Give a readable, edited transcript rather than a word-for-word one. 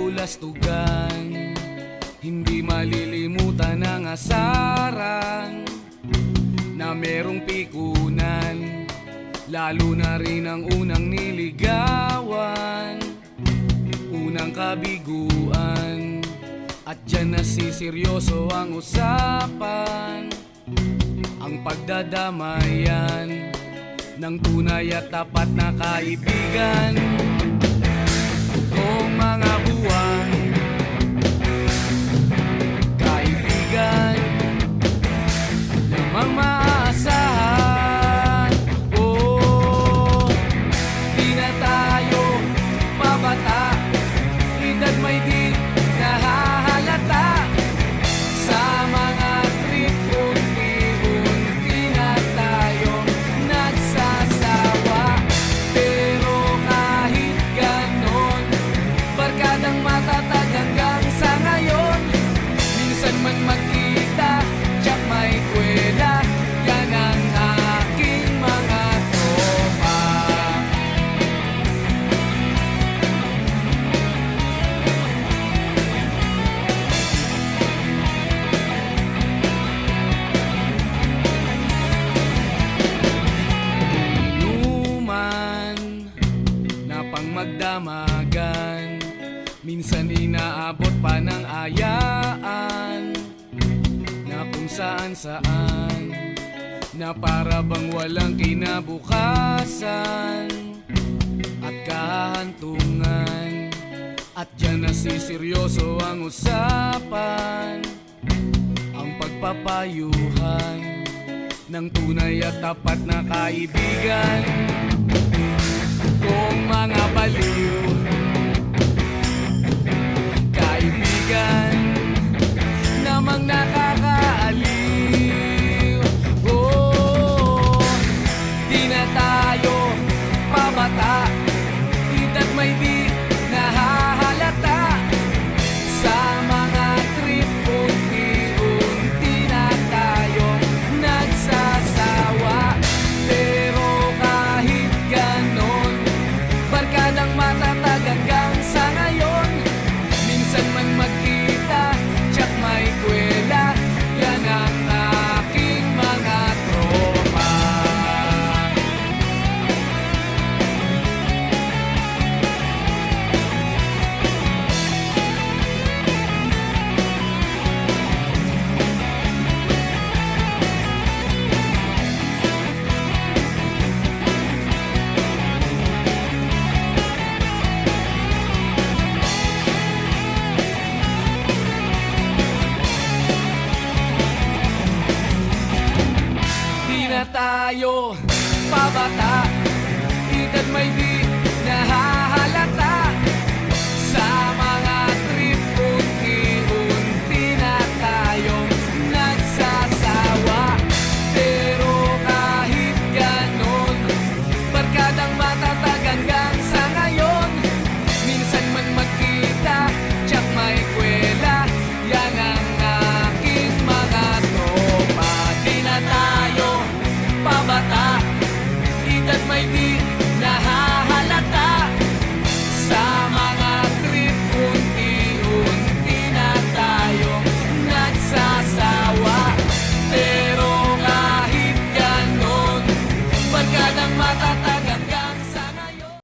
kabulastugan, hindi malilimutan ang asaran na merong pikunan, lalo na rin ang unang niligawan, unang kabiguan. At dyan nasiseryoso ang usapan, ang pagdadamayan ng tunay at tapat na kaibigan. Kung mga buwan, kaibigan namang maaasahan. Oh, di na tayo pabata, edad may di nahahalata. Sa mga trip unti-unti na tayong nagsasawa. Pero kahit ganon, barkadang matatag hanggang sa ngayon. Minsan man magkita, tiyak may kwela, yan ang aking mga tropa. Inuman na pang magdamagan, minsan inaabot pa ng ayaan na kung saan-saan, na para bang walang kinabukasan at kahantungan. At dyan nasiseryoso ang usapan, ang pagpapayuhan ng tunay at tapat na kaibigan. Kung mga baliw, kaibigan namang nakakaaliw. Oh, di na tayo pabata, edad may di nahahalata. Sa mga trip unti-unti na tayong nagsasawa. Pero kahit ganon, barkadang matatag hanggang sa ngayon. Minsan man magkita, tiyak may kwela, yan ang aking mga tropa. Di na tayo pabata, edad may di nahahalata. Sa mga trip unti-unti na tayong nagsasawa. Pero kahit ganon, barkadang matatag hanggang sa ngayon. Minsan man magkita, tiyak may kwela, yan ang aking mga tropa. Di na tayo pabata, edad may di